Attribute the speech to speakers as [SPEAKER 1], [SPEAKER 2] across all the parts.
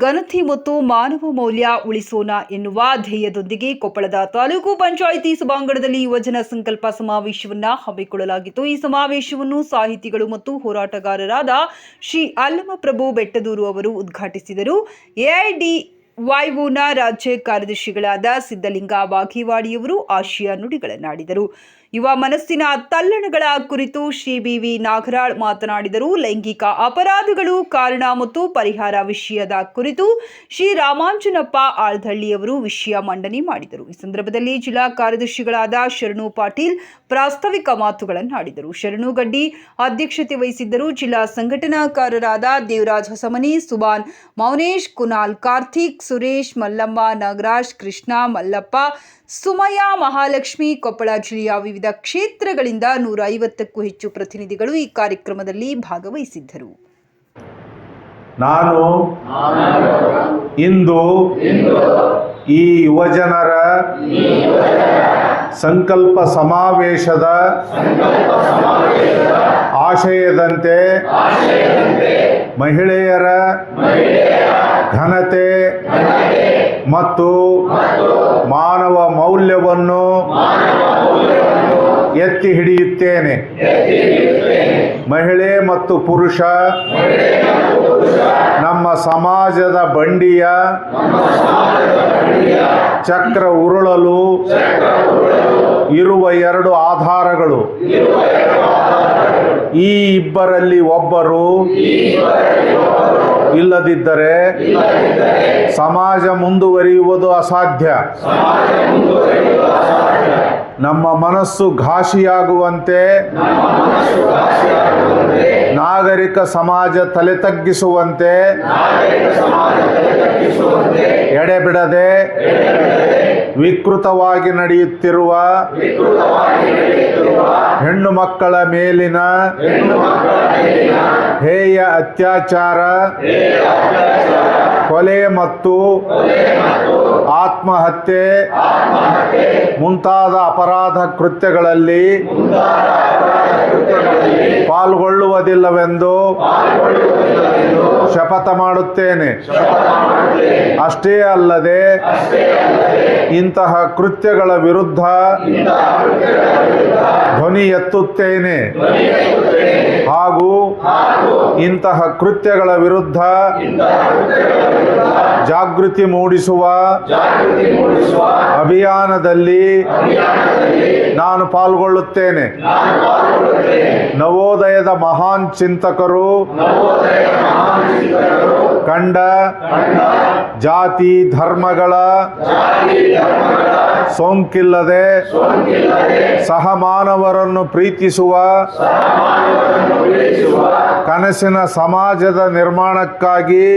[SPEAKER 1] ಘನತೆ ಮತ್ತು ಮಾನವ ಮೌಲ್ಯ ಉಳಿಸೋಣ ಎನ್ನುವ ಧ್ಯೇಯದೊಂದಿಗೆ ಕೊಪ್ಪಳದ ತಾಲೂಕು ಪಂಚಾಯಿತಿ ಸಭಾಂಗಣದಲ್ಲಿ ಯುವಜನ ಸಂಕಲ್ಪ ಸಮಾವೇಶವನ್ನು ಹಮ್ಮಿಕೊಳ್ಳಲಾಗಿತ್ತು. ಈ ಸಮಾವೇಶವನ್ನು ಸಾಹಿತಿಗಳು ಮತ್ತು ಹೋರಾಟಗಾರರಾದ ಶ್ರೀ ಅಲ್ಲಮಪ್ರಭು ಬೆಟ್ಟದೂರು ಅವರು ಉದ್ಘಾಟಿಸಿದರು. AIDYOನ ರಾಜ್ಯ ಕಾರ್ಯದರ್ಶಿಗಳಾದ ಸಿದ್ದಲಿಂಗ ಬಾಗೇವಾಡಿಯವರು ಆಶಯ ನುಡಿಗಳನ್ನಾಡಿದರು. ಯುವ ಮನಸ್ಸಿನ ತಲ್ಲಣಗಳ ಕುರಿತು ಶ್ರೀ BV ನಾಗರಾಳ್ ಮಾತನಾಡಿದರು. ಲೈಂಗಿಕ ಅಪರಾಧಗಳು ಕಾರಣ ಮತ್ತು ಪರಿಹಾರ ವಿಷಯದ ಕುರಿತು ಶ್ರೀ ರಾಮಾಂಜನಪ್ಪ ಆಳ್ದಳ್ಳಿಯವರು ವಿಷಯ ಮಂಡನೆ ಮಾಡಿದರು. ಈ ಸಂದರ್ಭದಲ್ಲಿ ಜಿಲ್ಲಾ ಕಾರ್ಯದರ್ಶಿಗಳಾದ ಶರಣು ಪಾಟೀಲ್ ಪ್ರಾಸ್ತಾವಿಕ ಮಾತುಗಳನ್ನಾಡಿದರು. ಶರಣು ಗಡ್ಡಿ ಅಧ್ಯಕ್ಷತೆ ವಹಿಸಿದ್ದರು. ಜಿಲ್ಲಾ ಸಂಘಟನಾಕಾರರಾದ ದೇವರಾಜ್ ಹೊಸಮನಿ, ಸುಬಾನ್ ಮೌನೇಶ್, ಕುನಾಲ್ ಕಾರ್ತಿಕ್, ಸುರೇಶ್, ಮಲ್ಲಮ್ಮ, ನಾಗರಾಜ್, ಕೃಷ್ಣ, ಮಲ್ಲಪ್ಪ, ಸುಮಯ್ಯ, ಮಹಾಲಕ್ಷ್ಮಿ, ಕೊಪ್ಪಳ ಜಿಲ್ಲೆಯ ವಿವಿಧ ಕ್ಷೇತ್ರಗಳಿಂದ 150ಕ್ಕೂ ಹೆಚ್ಚು ಪ್ರತಿನಿಧಿಗಳು ಈ ಕಾರ್ಯಕ್ರಮದಲ್ಲಿ ಭಾಗವಹಿಸಿದ್ದರು.
[SPEAKER 2] ನಾನು ಇಂದು ಈ ಯುವಜನರ ಸಂಕಲ್ಪ ಸಮಾವೇಶದ ಆಶಯದಂತೆ ಮಹಿಳೆಯರ ಘನತೆ ಮತ್ತು ಮಾನವ ಮೌಲ್ಯವನ್ನು ಎತ್ತಿ ಹಿಡಿಯುತ್ತೇನೆ. ಮಹಿಳೆ ಮತ್ತು ಪುರುಷ ನಮ್ಮ ಸಮಾಜದ ಬಂಡಿಯ ಚಕ್ರ ಉರುಳಲು ಇರುವ ಎರಡು ಆಧಾರಗಳು. ಈ ಇಬ್ಬರಲ್ಲಿ ಒಬ್ಬರು ಇಲ್ಲದಿದ್ದರೆ ಸಮಾಜ ಮುಂದುವರಿಯುವುದು ಅಸಾಧ್ಯ. ನಮ್ಮ ಮನಸ್ಸು ಘಾಸಿಯಾಗುವಂತೆ ನಾಗರಿಕ ಸಮಾಜ ತಲೆ ತಗ್ಗಿಸುವಂತೆ ಎಡೆಬಿಡದೆ ವಿಕೃತವಾಗಿ ನಡೆಯುತ್ತಿರುವ ಹೆಣ್ಣು ಮಕ್ಕಳ ಮೇಲಿನ ಹೇಯ ಅತ್ಯಾಚಾರ, ಕೊಲೆ ಮತ್ತು ಆತ್ಮಹತ್ಯೆ ಮುಂತಾದ ಅಪರಾಧ ಕೃತ್ಯಗಳಲ್ಲಿ ಪಾಲ್ಗೊಳ್ಳುವುದಿಲ್ಲವೆಂದು ಶಪಥ ಮಾಡುತ್ತೇನೆ. ಅಷ್ಟೇ ಅಲ್ಲದೆ ಇಂತಹ ಕೃತ್ಯಗಳ ವಿರುದ್ಧ ಧ್ವನಿ ಎತ್ತುತ್ತೇನೆ ಹಾಗೂ ಇಂತಹ ಕೃತ್ಯಗಳ ವಿರುದ್ಧ ಜಾಗೃತಿ ಮೂಡಿಸುವ ಅಭಿಯಾನದಲ್ಲಿ ನಾನು ಪಾಲ್ಗೊಳ್ಳುತ್ತೇನೆ. ನವೋದಯದ ಮಹಾನ್ ಚಿಂತಕರು ಕಂಡ ಜಾತಿ ಧರ್ಮಗಳ ಸೋಂಕಿಲ್ಲದೆ ಸಹಮಾನವರನ್ನು ಪ್ರೀತಿಸುವ ಕನಸಿನ ಸಮಾಜದ ನಿರ್ಮಾಣಕ್ಕಾಗಿ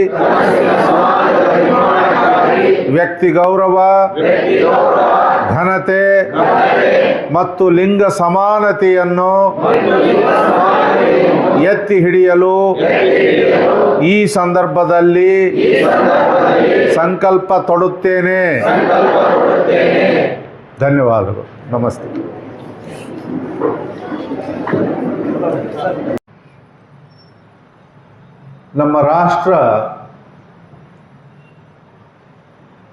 [SPEAKER 2] ವ್ಯಕ್ತಿ ಗೌರವ, ಘನತೆ ಮತ್ತು ಲಿಂಗ ಸಮಾನತೆಯನ್ನು ಎತ್ತಿ ಹಿಡಿಯಲು ಈ ಸಂದರ್ಭದಲ್ಲಿ ಸಂಕಲ್ಪ ತೊಡುತ್ತೇನೆ. ಧನ್ಯವಾದಗಳು. ನಮಸ್ತೆ. ನಮ್ಮ ರಾಷ್ಟ್ರ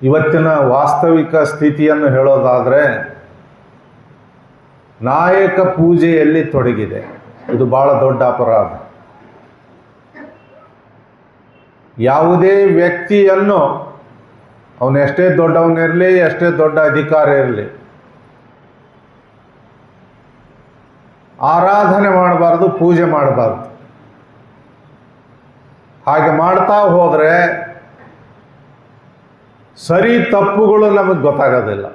[SPEAKER 2] ಇವತ್ತಿನ ವಾಸ್ತವಿಕ ಸ್ಥಿತಿಯನ್ನು ಹೇಳೋದಾದರೆ ನಾಯಕ ಪೂಜೆಯಲ್ಲಿ ತೊಡಗಿದೆ. ಇದು ಬಹಳ ದೊಡ್ಡ ಅಪರಾಧ. ಯಾವುದೇ ವ್ಯಕ್ತಿಯನ್ನು ಅವನು ಎಷ್ಟೇ ದೊಡ್ಡವನಿರಲಿ, ಎಷ್ಟೇ ದೊಡ್ಡ ಅಧಿಕಾರ ಇರಲಿ, ಆರಾಧನೆ ಮಾಡಬಾರ್ದು, ಪೂಜೆ ಮಾಡಬಾರ್ದು. ಹಾಗೆ ಮಾಡ್ತಾ ಹೋದರೆ ಸರಿ ತಪ್ಪುಗಳು ನಮಗೆ ಗೊತ್ತಾಗೋದಿಲ್ಲ.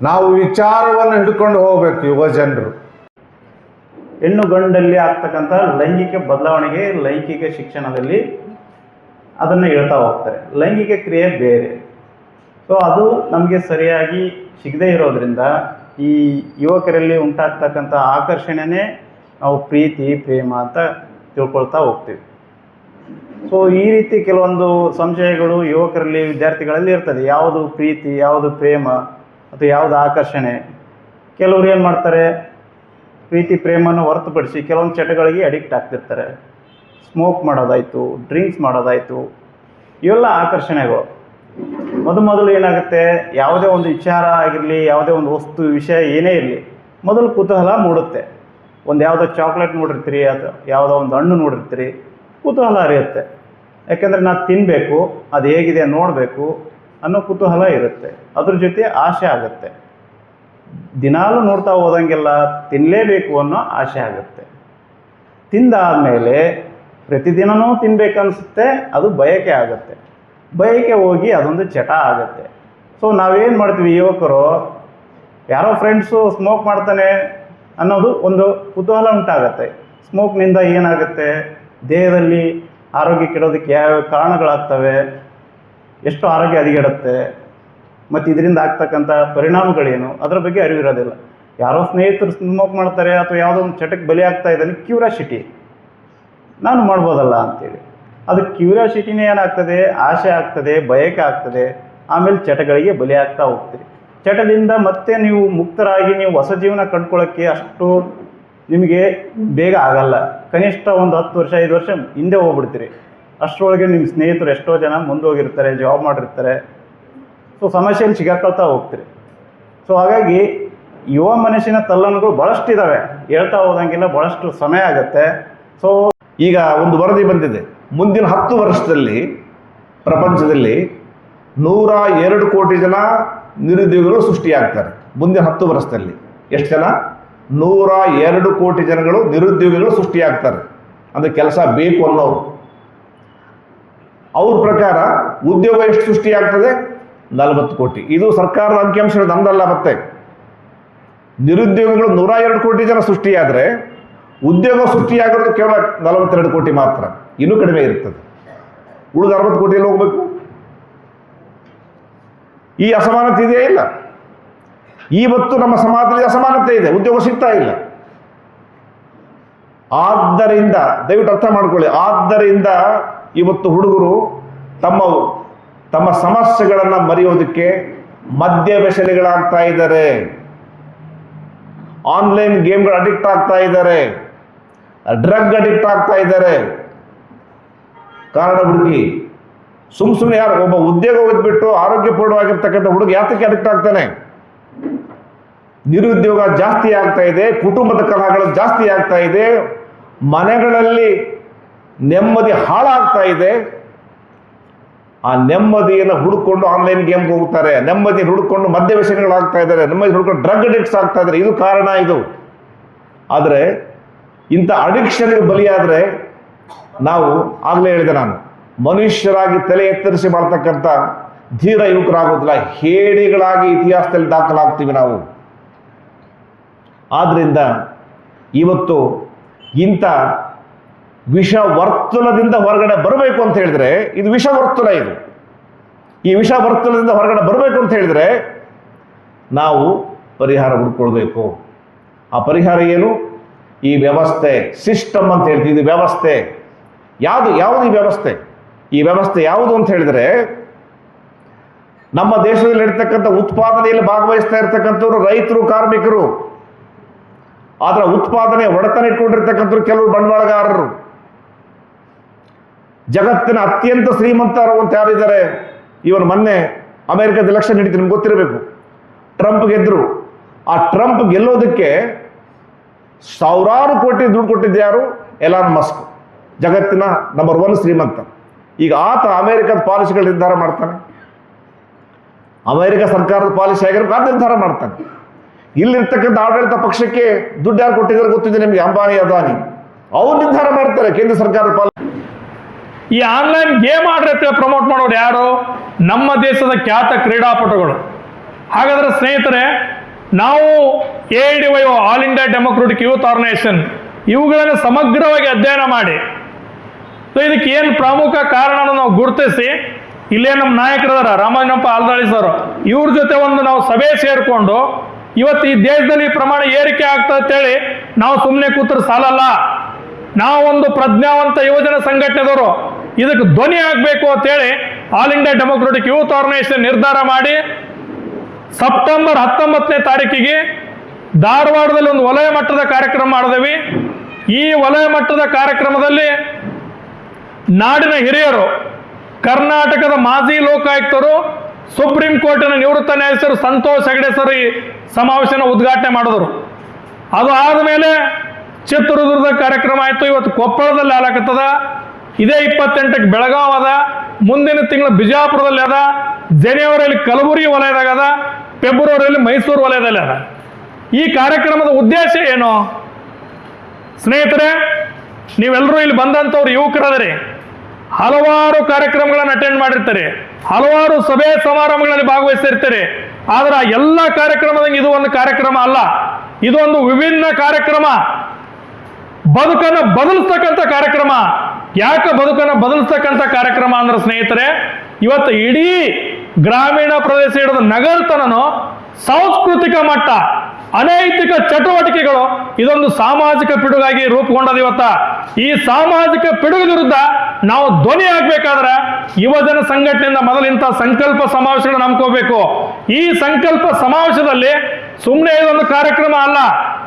[SPEAKER 2] ನಾವು ವಿಚಾರವನ್ನು ಹಿಡ್ಕೊಂಡು ಹೋಗಬೇಕು. ಯುವ ಜನರು
[SPEAKER 3] ಹೆಣ್ಣು ಗಂಡಲ್ಲಿ ಆಗ್ತಕ್ಕಂಥ ಲೈಂಗಿಕ ಬದಲಾವಣೆಗೆ ಲೈಂಗಿಕ ಶಿಕ್ಷಣದಲ್ಲಿ ಅದನ್ನು ಹೇಳ್ತಾ ಹೋಗ್ತಾರೆ. ಲೈಂಗಿಕ ಕ್ರಿಯೆ ಬೇರೆ. ಸೊ ಅದು ನಮಗೆ ಸರಿಯಾಗಿ ಸಿಗದೇ ಇರೋದ್ರಿಂದ ಈ ಯುವಕರಲ್ಲಿ ಉಂಟಾಗ್ತಕ್ಕಂಥ ಆಕರ್ಷಣೆನೇ ನಾವು ಪ್ರೀತಿ, ಪ್ರೇಮ ಅಂತ ತಿಳ್ಕೊಳ್ತಾ ಹೋಗ್ತೀವಿ. ಸೊ ಈ ರೀತಿ ಕೆಲವೊಂದು ಸಂಶಯಗಳು ಯುವಕರಲ್ಲಿ, ವಿದ್ಯಾರ್ಥಿಗಳಲ್ಲಿ ಇರ್ತದೆ. ಯಾವುದು ಪ್ರೀತಿ, ಯಾವುದು ಪ್ರೇಮ ಅಥವಾ ಯಾವುದು ಆಕರ್ಷಣೆ. ಕೆಲವರು ಏನು ಮಾಡ್ತಾರೆ, ಪ್ರೀತಿ ಪ್ರೇಮನ್ನು ಹೊರತುಪಡಿಸಿ ಕೆಲವೊಂದು ಚಟಗಳಿಗೆ ಅಡಿಕ್ಟ್ ಆಗ್ತಿರ್ತಾರೆ. ಸ್ಮೋಕ್ ಮಾಡೋದಾಯಿತು, ಡ್ರಿಂಕ್ಸ್ ಮಾಡೋದಾಯಿತು, ಇವೆಲ್ಲ ಆಕರ್ಷಣೆಗಳು. ಮೊದಲು ಏನಾಗುತ್ತೆ, ಯಾವುದೇ ಒಂದು ವಿಚಾರ ಆಗಿರಲಿ, ಯಾವುದೇ ಒಂದು ವಸ್ತು ವಿಷಯ ಏನೇ ಇರಲಿ, ಮೊದಲು ಕುತೂಹಲ ಮೂಡುತ್ತೆ. ಒಂದು ಯಾವುದೋ ಚಾಕ್ಲೇಟ್ ನೋಡಿರ್ತೀರಿ, ಅಥವಾ ಯಾವುದೋ ಒಂದು ಹಣ್ಣು ನೋಡಿರ್ತೀರಿ, ಕುತೂಹಲ ಅರಿಯುತ್ತೆ. ಯಾಕೆಂದರೆ ನಾವು ತಿನ್ನಬೇಕು, ಅದು ಹೇಗಿದೆ ನೋಡಬೇಕು ಅನ್ನೋ ಕುತೂಹಲ ಇರುತ್ತೆ. ಅದ್ರ ಜೊತೆ ಆಸೆ ಆಗುತ್ತೆ. ದಿನಾಲೂ ನೋಡ್ತಾ ಹೋದಂಗೆಲ್ಲ ತಿನ್ನಲೇಬೇಕು ಅನ್ನೋ ಆಸೆ ಆಗುತ್ತೆ. ತಿಂದಾದಮೇಲೆ ಪ್ರತಿದಿನವೂ ತಿನ್ನಬೇಕನ್ನಿಸುತ್ತೆ, ಅದು ಬಯಕೆ ಆಗುತ್ತೆ. ಬಯಕೆ ಹೋಗಿ ಅದೊಂದು ಚಟ ಆಗುತ್ತೆ. ಸೊ ನಾವೇನು ಮಾಡ್ತೀವಿ, ಯುವಕರು ಯಾರೋ ಫ್ರೆಂಡ್ಸು ಸ್ಮೋಕ್ ಮಾಡ್ತಾನೆ ಅನ್ನೋದು ಒಂದು ಕುತೂಹಲ ಉಂಟಾಗತ್ತೆ. ಸ್ಮೋಕ್ನಿಂದ ಏನಾಗುತ್ತೆ, ದೇಹದಲ್ಲಿ ಆರೋಗ್ಯ ಕೆಡೋದಕ್ಕೆ ಯಾವ್ಯಾವ ಕಾರಣಗಳಾಗ್ತವೆ, ಎಷ್ಟು ಆರೋಗ್ಯ ಹದಗೆಡುತ್ತೆ, ಮತ್ತು ಇದರಿಂದ ಆಗ್ತಕ್ಕಂಥ ಪರಿಣಾಮಗಳೇನು, ಅದರ ಬಗ್ಗೆ ಅರಿವಿರೋದಿಲ್ಲ. ಯಾರೋ ಸ್ನೇಹಿತರು ಸ್ಮೋಕ್ ಮಾಡ್ತಾರೆ ಅಥವಾ ಯಾವುದೋ ಒಂದು ಚಟಕ್ಕೆ ಬಲಿ ಆಗ್ತಾ ಇದ್ದಾನೆ, ಕ್ಯೂರಿಯಾಸಿಟಿ, ನಾನು ಮಾಡ್ಬೋದಲ್ಲ ಅಂತೇಳಿ. ಅದು ಕ್ಯೂರಿಯಾಸಿಟಿನೇ ಏನಾಗ್ತದೆ, ಆಸೆ ಆಗ್ತದೆ, ಬಯಕೆ ಆಗ್ತದೆ. ಆಮೇಲೆ ಚಟಗಳಿಗೆ ಬಲಿ ಆಗ್ತಾ ಹೋಗ್ತೀರಿ. ಚಟದಿಂದ ಮತ್ತೆ ನೀವು ಮುಕ್ತರಾಗಿ ನೀವು ಹೊಸ ಜೀವನ ಕಂಡುಕೊಳ್ಳೋಕ್ಕೆ ಅಷ್ಟು ನಿಮಗೆ ಬೇಗ ಆಗಲ್ಲ. ಕನಿಷ್ಠ ಒಂದು 10 ವರ್ಷ 5 ವರ್ಷ ಹಿಂದೆ ಹೋಗ್ಬಿಡ್ತೀರಿ. ಅಷ್ಟರೊಳಗೆ ನಿಮ್ಮ ಸ್ನೇಹಿತರು ಎಷ್ಟೋ ಜನ ಮುಂದೋಗಿರ್ತಾರೆ, ಜಾಬ್ ಮಾಡಿರ್ತಾರೆ. ಸೊ ಸಮಸ್ಯೆಯಲ್ಲಿ ಸಿಗಾಕೊಳ್ತಾ ಹೋಗ್ತೀರಿ. ಸೊ ಹಾಗಾಗಿ ಯುವ ಮನಸ್ಸಿನ ತಲ್ಲಣಗಳು ಭಾಳಷ್ಟು ಇದ್ದಾವೆ, ಹೇಳ್ತಾ ಹೋದಂಗೆಲ್ಲ ಭಾಳಷ್ಟು ಸಮಯ ಆಗುತ್ತೆ. ಸೊ
[SPEAKER 4] ಈಗ ಒಂದು ವರದಿ ಬಂದಿದೆ, ಮುಂದಿನ 10 ವರ್ಷದಲ್ಲಿ ಪ್ರಪಂಚದಲ್ಲಿ 102 ಕೋಟಿ ಜನ ನಿರುದ್ಯೋಗಿಗಳು ಸೃಷ್ಟಿಯಾಗ್ತಾರೆ. ಮುಂದಿನ 10 ವರ್ಷದಲ್ಲಿ ಎಷ್ಟು ಜನ? 102 ಕೋಟಿ ಜನಗಳು ನಿರುದ್ಯೋಗಿಗಳು ಸೃಷ್ಟಿಯಾಗ್ತಾರೆ. ಅಂದರೆ ಕೆಲಸ ಬೇಕು ಅನ್ನೋರು. ಅವ್ರ ಪ್ರಕಾರ ಉದ್ಯೋಗ ಎಷ್ಟು ಸೃಷ್ಟಿಯಾಗ್ತದೆ? 40 ಕೋಟಿ. ಇದು ಸರ್ಕಾರದ ಅಂಕಿಅಂಶಗಳು, ನಮ್ದಲ್ಲ. ಮತ್ತೆ ನಿರುದ್ಯೋಗಿಗಳು 102 ಕೋಟಿ ಜನ ಸೃಷ್ಟಿಯಾದರೆ ಉದ್ಯೋಗ ಸೃಷ್ಟಿಯಾಗಿರೋದು ಕೇವಲ 42 ಕೋಟಿ ಮಾತ್ರ. ಇನ್ನೂ ಕಡಿಮೆ ಇರ್ತದೆ. ಉಳಿದ 60 ಕೋಟಿಯಲ್ಲಿ ಹೋಗ್ಬೇಕು. ಈ ಅಸಮಾನತೆ ಇದೆಯೇ? ಇಲ್ಲ. ಇವತ್ತು ನಮ್ಮ ಸಮಾಜದಲ್ಲಿ ಅಸಮಾನತೆ ಇದೆ, ಉದ್ಯೋಗ ಸಿಗ್ತಾ ಇಲ್ಲ. ಆದ್ದರಿಂದ ದಯವಿಟ್ಟು ಅರ್ಥ ಮಾಡ್ಕೊಳ್ಳಿ. ಆದ್ದರಿಂದ ಇವತ್ತು ಹುಡುಗರು ತಮ್ಮ ಸಮಸ್ಯೆಗಳನ್ನು ಮರೆಯೋದಕ್ಕೆ ಮದ್ಯ ವ್ಯಸನಿಗಳಾಗ್ತಾ ಇದ್ದಾರೆ, ಆನ್ಲೈನ್ ಗೇಮ್ಗಳು ಅಡಿಕ್ಟ್ ಆಗ್ತಾ ಇದ್ದಾರೆ, ಡ್ರಗ್ ಅಡಿಕ್ಟ್ ಆಗ್ತಾ ಇದ್ದಾರೆ. ಕಾರಣ ಹುಡುಗಿ ಸುಮ್ಮನೆ ಯಾರು ಒಬ್ಬ ಉದ್ಯೋಗ ಓದ್ಬಿಟ್ಟು ಆರೋಗ್ಯಪೂರ್ಣವಾಗಿರ್ತಕ್ಕಂಥ ಹುಡುಗ ಯಾತಕ್ಕೆ ಅಡಿಕ್ಟ್ ಆಗ್ತಾನೆ? ನಿರುದ್ಯೋಗ ಜಾಸ್ತಿ ಆಗ್ತಾ ಇದೆ, ಕುಟುಂಬದ ಕಲಹಗಳು ಜಾಸ್ತಿ ಆಗ್ತಾ ಇದೆ, ಮನೆಗಳಲ್ಲಿ ನೆಮ್ಮದಿ ಹಾಳಾಗ್ತಾ ಇದೆ. ಆ ನೆಮ್ಮದಿಯನ್ನು ಹುಡುಕೊಂಡು ಆನ್ಲೈನ್ ಗೇಮ್ಗೆ ಹೋಗ್ತಾರೆ, ನೆಮ್ಮದಿ ಹುಡುಕೊಂಡು ಮದ್ಯ ವ್ಯಸನಿಗಳಾಗ್ತಾ ಇದ್ದಾರೆ, ನೆಮ್ಮದಿ ಹುಡುಕೊಂಡು ಡ್ರಗ್ ಅಡಿಕ್ಟ್ಸ್ ಆಗ್ತಾ ಇದ್ದಾರೆ. ಇದು ಕಾರಣ ಇದು. ಆದರೆ ಇಂಥ ಅಡಿಕ್ಷನ್ಗೆ ಬಲಿಯಾದರೆ ನಾವು ಆಗಲೇ ಹೇಳಿದೆ ನಾನು, ಮನುಷ್ಯರಾಗಿ ತಲೆ ಎತ್ತರಿಸಿ ಮಾಡ್ತಕ್ಕಂಥ ಧೀರ ಯುವಕರಾಗೋದಿಲ್ಲ, ಹೇಡಿಗಳಾಗಿ ಇತಿಹಾಸದಲ್ಲಿ ದಾಖಲಾಗ್ತೀವಿ ನಾವು. ಆದ್ದರಿಂದ ಇವತ್ತು ಇಂಥ ವಿಷವರ್ತುಲದಿಂದ ಹೊರಗಡೆ ಬರಬೇಕು ಅಂತ ಹೇಳಿದ್ರೆ, ಇದು ವಿಷವರ್ತುಲ. ಇದು ಈ ವಿಷವರ್ತುಲದಿಂದ ಹೊರಗಡೆ ಬರಬೇಕು ಅಂತ ಹೇಳಿದ್ರೆ ನಾವು ಪರಿಹಾರ ಹುಡ್ಕೊಳ್ಬೇಕು. ಆ ಪರಿಹಾರ ಏನು? ಈ ವ್ಯವಸ್ಥೆ, ಸಿಸ್ಟಮ್ ಅಂತ ಹೇಳ್ತೀವಿ. ಇದು ವ್ಯವಸ್ಥೆ. ಯಾವುದು ಈ ವ್ಯವಸ್ಥೆ? ಈ ವ್ಯವಸ್ಥೆ ಯಾವುದು ಅಂತ ಹೇಳಿದ್ರೆ, ನಮ್ಮ ದೇಶದಲ್ಲಿ ಇರ್ತಕ್ಕಂಥ ಉತ್ಪಾದನೆಯಲ್ಲಿ ಭಾಗವಹಿಸ್ತಾ ಇರ್ತಕ್ಕಂಥವ್ರು ರೈತರು, ಕಾರ್ಮಿಕರು. ಅದರ ಉತ್ಪಾದನೆ ಒಡೆತನ ಇಟ್ಕೊಂಡಿರ್ತಕ್ಕಂಥವ್ರು ಕೆಲವರು ಬಂಡವಾಳಗಾರರು. ಜಗತ್ತಿನ ಅತ್ಯಂತ ಶ್ರೀಮಂತರು ಅಂತ ಯಾರಿದ್ದಾರೆ? ಇವನು ಮೊನ್ನೆ ಅಮೆರಿಕದ ಎಲೆಕ್ಷನ್ ನಡೀತು, ನಿಮ್ಗೆ ಗೊತ್ತಿರಬೇಕು. ಟ್ರಂಪ್ ಗೆದ್ರು. ಆ ಟ್ರಂಪ್ ಗೆಲ್ಲೋದಕ್ಕೆ ಸಾವಿರಾರು ಕೋಟಿ ದುಡ್ಡು ಕೊಟ್ಟಿದ್ದು ಯಾರು? ಎಲಾನ್ ಮಸ್ಕ್, ಜಗತ್ತಿನ ನಂಬರ್ 1 ಶ್ರೀಮಂತ. ಈಗ ಆತ ಅಮೆರಿಕದ ಪಾಲಿಸಿಗಳ ನಿರ್ಧಾರ ಮಾಡ್ತಾನೆ, ಅಮೆರಿಕ ಸರ್ಕಾರದ ಪಾಲಿಸಿ ಆಗಿರ್ಬೇಕು, ಅದು ನಿರ್ಧಾರ ಮಾಡ್ತಾನೆ. ಇಲ್ಲಿರ್ತಕ್ಕಂಥ ಆಡಳಿತ ಪಕ್ಷಕ್ಕೆ ದುಡ್ಡು ಯಾರು ಕೊಟ್ಟಿದ್ದಾರೆ ಗೊತ್ತಿದೆ ನಿಮಗೆ? ಅಂಬಾನಿ, ಅದಾನಿ. ಅವ್ರು ನಿರ್ಧಾರ ಮಾಡ್ತಾರೆ ಕೇಂದ್ರ ಸರ್ಕಾರದ ಪಾಲಿಸಿ.
[SPEAKER 5] ಈ ಆನ್ಲೈನ್ ಗೇಮ್ ಆಡಳಿತ ಪ್ರಮೋಟ್ ಮಾಡೋರು ಯಾರು? ನಮ್ಮ ದೇಶದ ಖ್ಯಾತ ಕ್ರೀಡಾಪಟುಗಳು. ಹಾಗಾದ್ರೆ ಸ್ನೇಹಿತರೆ, ನಾವು AIDY, All India Democratic Youth Organisation, ಇವುಗಳನ್ನು ಸಮಗ್ರವಾಗಿ ಅಧ್ಯಯನ ಮಾಡಿ, ಸೊ ಇದಕ್ಕೆ ಏನು ಪ್ರಮುಖ ಕಾರಣವನ್ನು ನಾವು ಗುರುತಿಸಿ, ಇಲ್ಲೇ ನಮ್ಮ ನಾಯಕರಾದ ರಾಮಲಿಂಗಪ್ಪ ಆಲ್ದಾಳಿ ಸರ್, ಇವ್ರ ಜೊತೆ ಒಂದು ನಾವು ಸಭೆ ಸೇರಿಕೊಂಡು ಇವತ್ತು ಈ ದೇಶದಲ್ಲಿ ಪ್ರಮಾಣ ಏರಿಕೆ ಆಗ್ತದೆ ಅಂತೇಳಿ ನಾವು ಸುಮ್ಮನೆ ಕೂತ್ರೆ ಸಾಲಲ್ಲ. ನಾವು ಒಂದು ಪ್ರಜ್ಞಾವಂತ ಯುವಜನ ಸಂಘಟನೆದವರು ಇದಕ್ಕೆ ಧ್ವನಿ ಆಗಬೇಕು ಅಂತೇಳಿ All India Democratic Youth Organisation ನಿರ್ಧಾರ ಮಾಡಿ ಸೆಪ್ಟೆಂಬರ್ 19ನೇ ತಾರೀಕಿಗೆ ಧಾರವಾಡದಲ್ಲಿ ಒಂದು ವಲಯ ಮಟ್ಟದ ಕಾರ್ಯಕ್ರಮ ಮಾಡಿದೆವು. ಈ ವಲಯ ಮಟ್ಟದ ಕಾರ್ಯಕ್ರಮದಲ್ಲಿ ನಾಡಿನ ಹಿರಿಯರು, ಕರ್ನಾಟಕದ ಮಾಜಿ ಲೋಕಾಯುಕ್ತರು, ಸುಪ್ರೀಂ ಕೋರ್ಟಿನ ನಿವೃತ್ತ ನ್ಯಾಯಾಧೀಶರು ಸಂತೋಷ್ ಹೆಗಡೆ ಸರ್ ಈ ಸಮಾವೇಶನ ಉದ್ಘಾಟನೆ ಮಾಡಿದರು. ಅದು ಆದಮೇಲೆ ಚಿತ್ರದುರ್ಗದ ಕಾರ್ಯಕ್ರಮ ಆಯಿತು. ಇವತ್ತು ಕೊಪ್ಪಳದಲ್ಲಿ ಆಲಾಕತ್ತದ, ಇದೇ 28ಕ್ಕೆ ಬೆಳಗಾವ್ ಅದ, ಮುಂದಿನ ತಿಂಗಳು ಬಿಜಾಪುರದಲ್ಲಿ ಅದ, ಜನವರಿಯಲ್ಲಿ ಕಲಬುರಗಿ ವಲಯದಾಗ ಅದ, ಫೆಬ್ರವರಿಯಲ್ಲಿ ಮೈಸೂರು ವಲಯದಲ್ಲಿ ಅದ. ಈ ಕಾರ್ಯಕ್ರಮದ ಉದ್ದೇಶ ಏನು ಸ್ನೇಹಿತರೆ? ನೀವೆಲ್ಲರೂ ಇಲ್ಲಿ ಬಂದಂಥವ್ರು ಯುವಕರದಿರಿ, ಹಲವಾರು ಕಾರ್ಯಕ್ರಮಗಳನ್ನು ಅಟೆಂಡ್ ಮಾಡಿರ್ತಾರೆ, ಹಲವಾರು ಸಭೆ ಸಮಾರಂಭಗಳಲ್ಲಿ ಭಾಗವಹಿಸಿರ್ತೀರಿ. ಆದ್ರೆ ಎಲ್ಲ ಕಾರ್ಯಕ್ರಮದಂಗೆ ಇದು ಒಂದು ಕಾರ್ಯಕ್ರಮ ಅಲ್ಲ, ಇದು ಒಂದು ವಿಭಿನ್ನ ಕಾರ್ಯಕ್ರಮ, ಬದುಕನ್ನು ಬದಲಿಸ್ತಕ್ಕಂಥ ಕಾರ್ಯಕ್ರಮ. ಯಾಕೆ ಬದುಕನ್ನು ಬದಲಿಸ್ತಕ್ಕಂಥ ಕಾರ್ಯಕ್ರಮ ಅಂದ್ರೆ ಸ್ನೇಹಿತರೆ, ಇವತ್ತು ಇಡೀ ಗ್ರಾಮೀಣ ಪ್ರದೇಶ ಹಿಡಿದು ನಗರ ತನನು ಸಾಂಸ್ಕೃತಿಕ ಮಟ್ಟ, ಅನೈತಿಕ ಚಟುವಟಿಕೆಗಳು ಇದೊಂದು ಸಾಮಾಜಿಕ ಪಿಡುಗಾಗಿ ರೂಪುಗೊಂಡದ. ಇವತ್ತ ಈ ಸಾಮಾಜಿಕ ಪಿಡುಗು ವಿರುದ್ಧ ನಾವು ಧ್ವನಿ ಆಗ್ಬೇಕಾದ್ರೆ ಯುವಜನ ಸಂಘಟನೆಯಿಂದ ಮೊದಲು ಇಂಥ ಸಂಕಲ್ಪ ಸಮಾವೇಶಗಳನ್ನು ನಂಬ್ಕೋಬೇಕು. ಈ ಸಂಕಲ್ಪ ಸಮಾವೇಶದಲ್ಲಿ ಸುಮ್ಮನೆ ಇದೊಂದು ಕಾರ್ಯಕ್ರಮ ಅಲ್ಲ,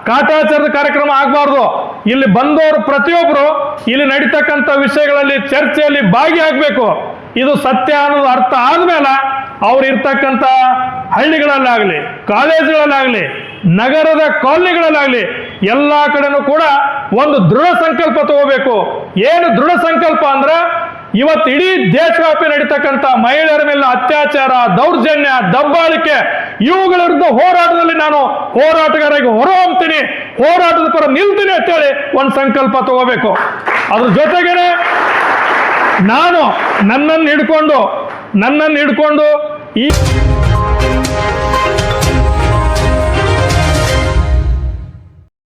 [SPEAKER 5] ಕಾಟಾಚಾರದ ಕಾರ್ಯಕ್ರಮ ಆಗಬಾರ್ದು. ಇಲ್ಲಿ ಬಂದವರು ಪ್ರತಿಯೊಬ್ಬರು ಇಲ್ಲಿ ನಡೀತಕ್ಕಂಥ ವಿಷಯಗಳಲ್ಲಿ ಚರ್ಚೆಯಲ್ಲಿ ಭಾಗಿಯಾಗಬೇಕು. ಇದು ಸತ್ಯ ಅನ್ನೋದು ಅರ್ಥ ಆದ್ಮೇಲೆ ಅವ್ರು ಇರ್ತಕ್ಕಂಥ ಹಳ್ಳಿಗಳಲ್ಲಾಗಲಿ, ಕಾಲೇಜುಗಳಲ್ಲಾಗಲಿ, ನಗರದ ಕಾಲನಿಗಳಲ್ಲಾಗಲಿ ಎಲ್ಲ ಕಡೆನೂ ಕೂಡ ಒಂದು ದೃಢ ಸಂಕಲ್ಪ ತಗೋಬೇಕು. ಏನು ದೃಢ ಸಂಕಲ್ಪ ಅಂದ್ರೆ, ಇವತ್ತು ಇಡೀ ದೇಶವ್ಯಾಪಿ ನಡೀತಕ್ಕಂಥ ಮಹಿಳೆಯರ ಮೇಲಿನ ಅತ್ಯಾಚಾರ, ದೌರ್ಜನ್ಯ, ದಬ್ಬಾಳಿಕೆ ಇವುಗಳ ವಿರುದ್ಧ ಹೋರಾಟದಲ್ಲಿ ನಾನು ಹೋರಾಟಗಾರರಿಗೆ ಹೊರಹೊಮ್ತೀನಿ, ಹೋರಾಟದ ಪರ ನಿಲ್ತೀನಿ ಅಂತೇಳಿ ಒಂದು ಸಂಕಲ್ಪ ತಗೋಬೇಕು. ಅದ್ರ ಜೊತೆಗೇನೆ ನನ್ನನ್ನು ಹಿಡ್ಕೊಂಡು ಈ